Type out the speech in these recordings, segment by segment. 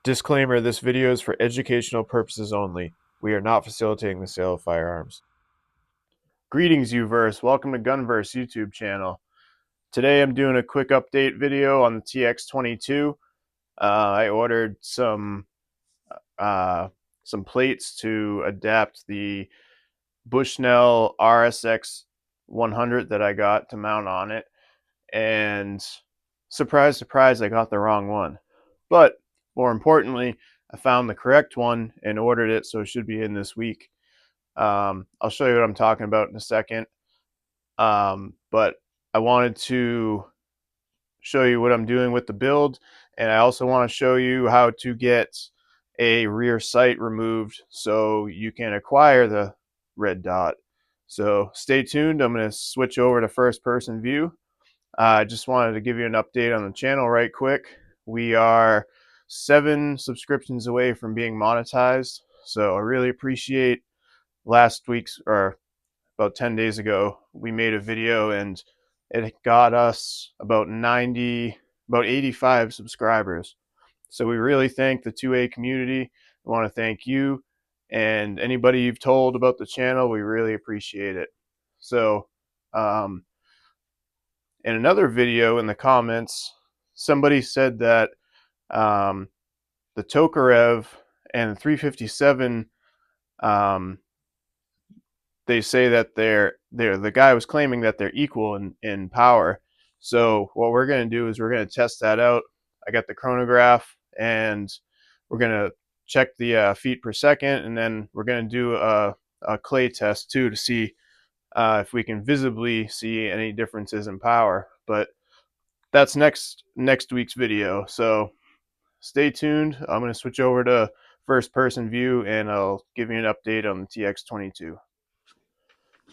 Disclaimer, this video is for educational purposes only. We are not facilitating the sale of firearms. Greetings, Uverse. Welcome to Gunverse YouTube channel. Today I'm doing a quick update video on the TX22. I ordered some plates to adapt the Bushnell RSX 100 that I got to mount on it. And surprise, surprise, I got the wrong one. But more importantly, I found the correct one and ordered it, so it should be in this week. I'll show you what I'm talking about in a second. But I wanted to show you what I'm doing with the build, and I also want to show you how to get a rear sight removed so you can acquire the red dot. So stay tuned. I'm going to switch over to first person view. I just wanted to give you an update on the channel right quick. We are 7 subscriptions away from being monetized, so I really appreciate last week's, or about 10 days ago, we made a video and it got us about 85 subscribers. So we really thank the 2A community. We want to thank you and anybody you've told about the channel. We really appreciate it. So, in another video in the comments, somebody said that the Tokarev and the 357, they say that the guy was claiming that they're equal in power. So what we're going to do is we're going to test that out. I got the chronograph, and we're going to check the feet per second, and then we're going to do a clay test too to see if we can visibly see any differences in power. But that's next week's video, so stay tuned. I'm going to switch over to first person view and I'll give you an update on the TX22.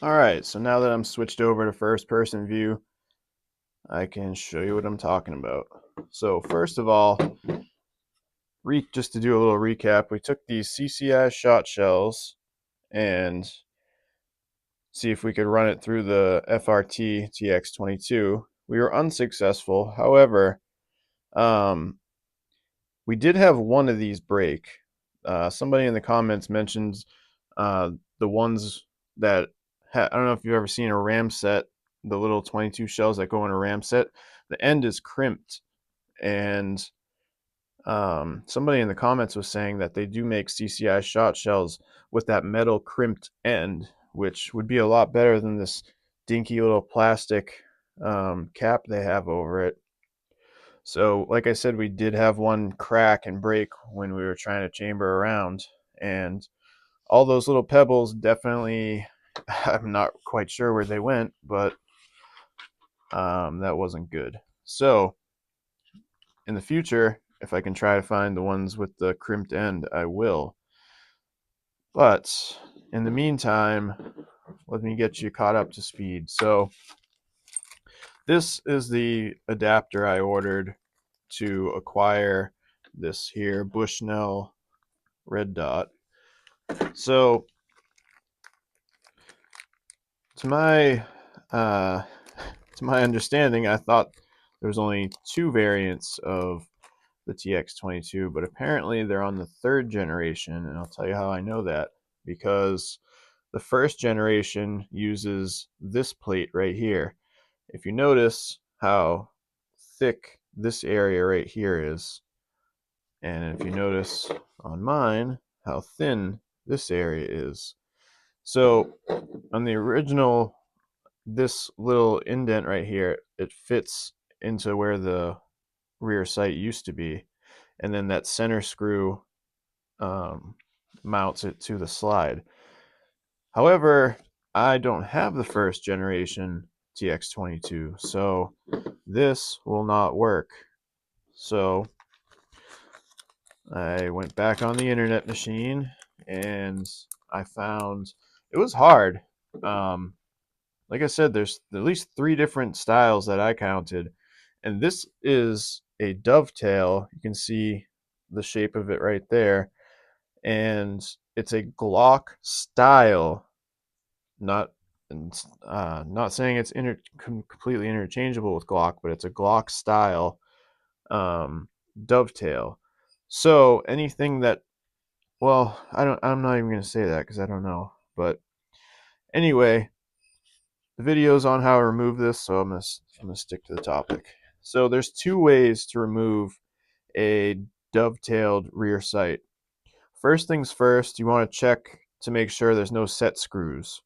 Alright, so now that I'm switched over to first person view, I can show you what I'm talking about. So first of all, just to do a little recap, we took these CCI shot shells and see if we could run it through the FRT TX22. We were unsuccessful. However, we did have one of these break. Somebody in the comments mentions the ones that I don't know if you've ever seen a ram set, the little 22 shells that go in a ram set. The end is crimped, and somebody in the comments was saying that they do make CCI shot shells with that metal crimped end, which would be a lot better than this dinky little plastic cap they have over it. So like I said, we did have one crack and break when we were trying to chamber around, and all those little pebbles definitely, I'm not quite sure where they went, but that wasn't good. So in the future, if I can try to find the ones with the crimped end, I will. But in the meantime, let me get you caught up to speed. So this is the adapter I ordered to acquire this here Bushnell red dot. So to my understanding, I thought there was only 2 variants of the TX22, but apparently they're on the 3rd generation, and I'll tell you how I know that. Because the 1st generation uses this plate right here. If you notice how thick this area right here is, and if you notice on mine how thin this area is. So on the original, this little indent right here, it fits into where the rear sight used to be, and then that center screw mounts it to the slide. However, I don't have the 1st generation TX22, so this will not work. So I went back on the internet machine and I found it was hard. Like I said, there's at least 3 different styles that I counted, and this is a Dovetail. You can see the shape of it right there, and it's a Glock style. Not saying it's completely interchangeable with Glock, but it's a Glock style Dovetail. So anything that, well, I'm not even going to say that because I don't know. But anyway, the video's on how to remove this, so I'm gonna stick to the topic. So there's two ways to remove a dovetailed rear sight. First things first, you want to check to make sure there's no set screws.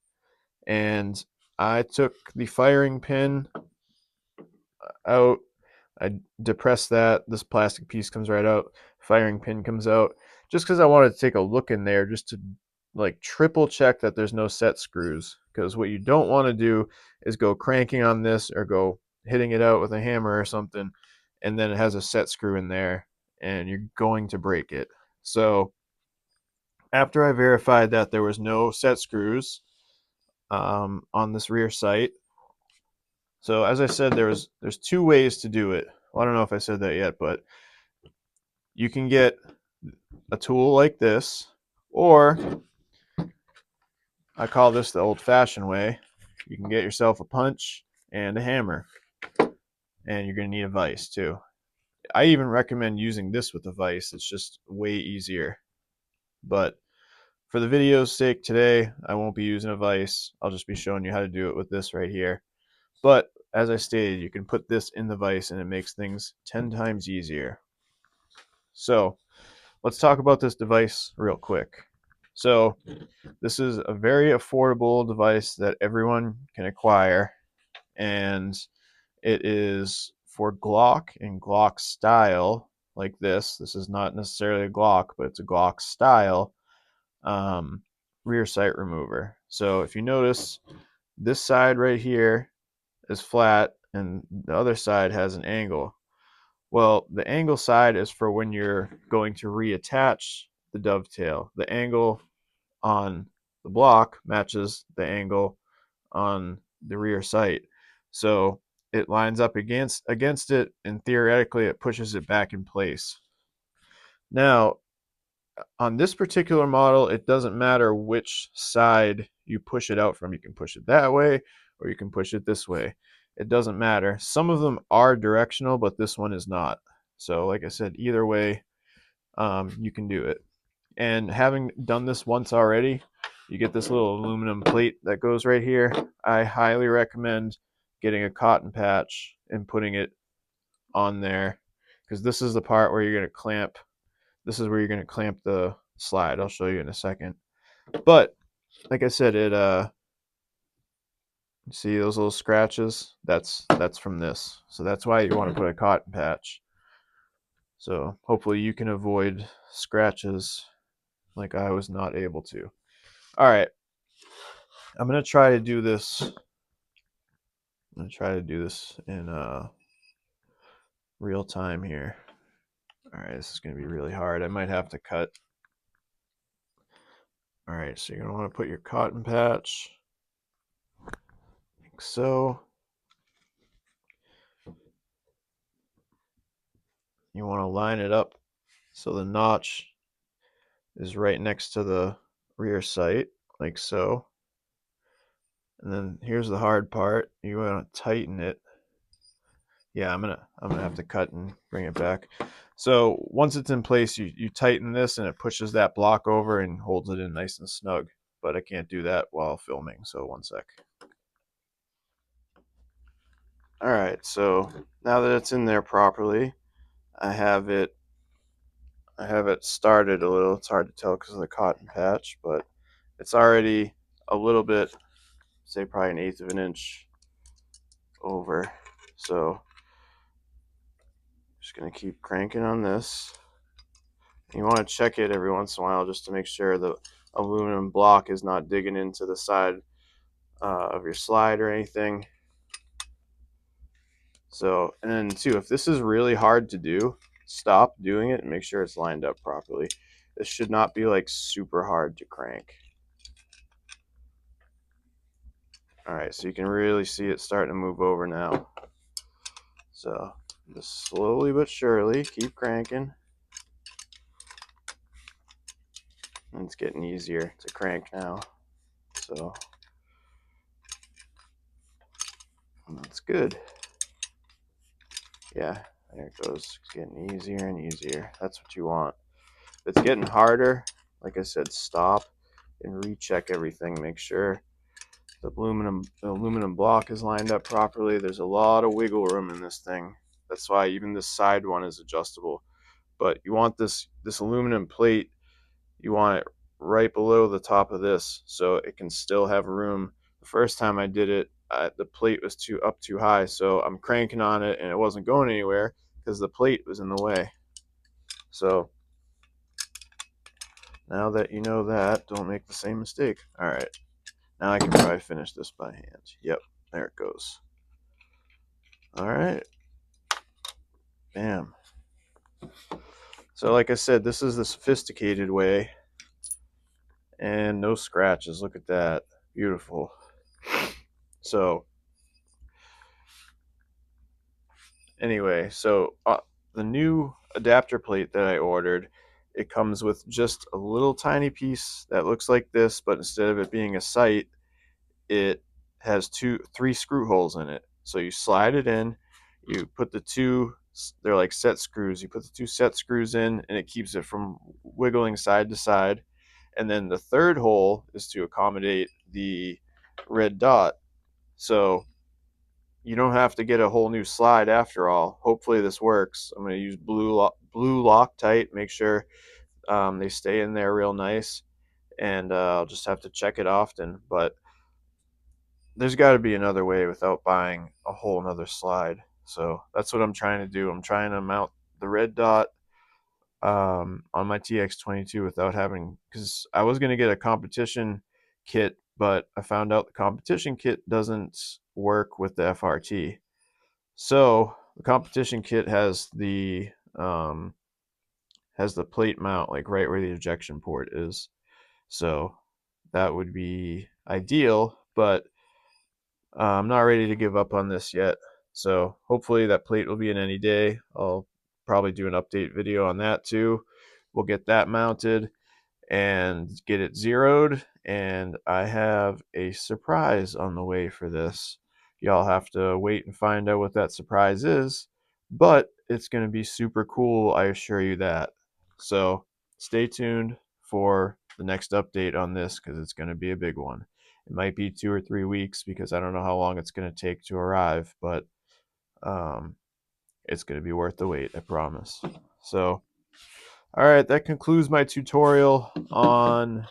And I took the firing pin out. I depress that. This plastic piece comes right out. Firing pin comes out. Just because I wanted to take a look in there, just to like triple check that there's no set screws. Because what you don't want to do is go cranking on this or go hitting it out with a hammer or something, and then it has a set screw in there, and you're going to break it. So after I verified that there was no set screws on this rear sight, so as I said, there's two ways to do it. Well, I don't know if I said that yet, but you can get a tool like this, or I call this the old-fashioned way. You can get yourself a punch and a hammer, and you're going to need a vise too. I even recommend using this with a vise. It's just way easier. But for the video's sake today, I won't be using a vise. I'll just be showing you how to do it with this right here. But as I stated, you can put this in the vise and it makes things 10 times easier. So let's talk about this device real quick. So this is a very affordable device that everyone can acquire, and it is for Glock and Glock style like this. This is not necessarily a Glock, but it's a Glock style rear sight remover. So if you notice, this side right here is flat and the other side has an angle. Well, the angle side is for when you're going to reattach the dovetail. The angle on the block matches the angle on the rear sight. So it lines up against it, and theoretically it pushes it back in place. Now, on this particular model, it doesn't matter which side you push it out from. You can push it that way or you can push it this way. It doesn't matter. Some of them are directional, but this one is not. So like I said, either way, you can do it. And having done this once already, you get this little aluminum plate that goes right here. I highly recommend getting a cotton patch and putting it on there, because this is the part where you're going to clamp. This is where you're going to clamp the slide. I'll show you in a second. But like I said, it see those little scratches? That's from this. So that's why you want to put a cotton patch. So hopefully you can avoid scratches like I was not able to. All right, I'm gonna try to do this. I'm gonna try to do this in real time here. All right, this is gonna be really hard. I might have to cut. All right, so you're gonna want to put your cotton patch like so. You want to line it up so the notch is right next to the rear sight, like so. And then here's the hard part. You want to tighten it. Yeah, I'm gonna have to cut and bring it back. So once it's in place, you tighten this and it pushes that block over and holds it in nice and snug. But I can't do that while filming, so one sec. All right, so now that it's in there properly, I have it started a little. It's hard to tell because of the cotton patch, but it's already a little bit, say probably 1/8 of an inch over. So just gonna keep cranking on this. You want to check it every once in a while just to make sure the aluminum block is not digging into the side of your slide or anything. So, and then too, if this is really hard to do, stop doing it and make sure it's lined up properly. This should not be like super hard to crank. All right, so you can really see it starting to move over now. So just slowly but surely keep cranking. And it's getting easier to crank now. So that's good. Yeah, There it goes. It's getting easier and easier. That's what you want. If it's getting harder, like I said, stop and recheck everything. Make sure the aluminum block is lined up properly. There's a lot of wiggle room in this thing. That's why even this side one is adjustable. But you want this aluminum plate, you want it right below the top of this so it can still have room. The first time I did it, the plate was too high, so I'm cranking on it and it wasn't going anywhere because the plate was in the way. So now that you know that, don't make the same mistake. All right, now I can probably finish this by hand. Yep, there it goes. All right, bam. So like I said, this is the sophisticated way, and no scratches. Look at that, beautiful. So anyway, so the new adapter plate that I ordered, it comes with just a little tiny piece that looks like this, but instead of it being a sight, it has three screw holes in it. So you slide it in, you put the two, they're like set screws, you put the two set screws in and it keeps it from wiggling side to side. And then the third hole is to accommodate the red dot. So you don't have to get a whole new slide after all. Hopefully this works. I'm going to use blue Loctite, make sure they stay in there real nice, and I'll just have to check it often. But there's got to be another way without buying a whole another slide. So that's what I'm trying to do. I'm trying to mount the red dot on my TX22 without having, because I was going to get a competition kit, but I found out the competition kit doesn't work with the FRT. So the competition kit um, has the plate mount like right where the ejection port is. So that would be ideal, but I'm not ready to give up on this yet. So hopefully that plate will be in any day. I'll probably do an update video on that too. We'll get that mounted and get it zeroed. And I have a surprise on the way for this. Y'all have to wait and find out what that surprise is, but it's going to be super cool, I assure you that. So stay tuned for the next update on this because it's going to be a big one. It might be 2 or 3 weeks because I don't know how long it's going to take to arrive, but um, it's going to be worth the wait, I promise. So all right, that concludes my tutorial on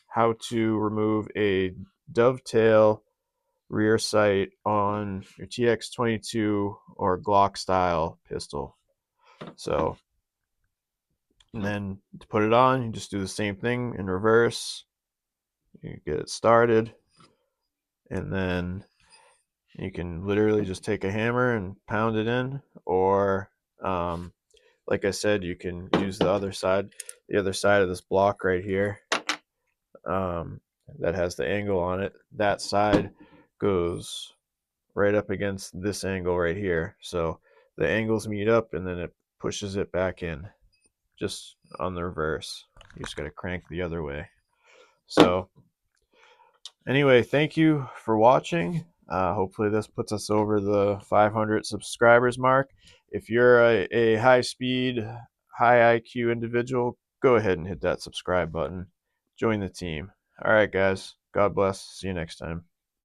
how to remove a dovetail rear sight on your TX22 or Glock style pistol. So, and then to put it on, you just do the same thing in reverse. You get it started, and then you can literally just take a hammer and pound it in, or like I said, you can use the other side of this block right here that has the angle on it. That side goes right up against this angle right here. So the angles meet up and then it pushes it back in just on the reverse. You just got to crank the other way. So anyway, thank you for watching. Hopefully this puts us over the 500 subscribers mark. If you're a high speed, high IQ individual, go ahead and hit that subscribe button. Join the team. All right, guys. God bless. See you next time.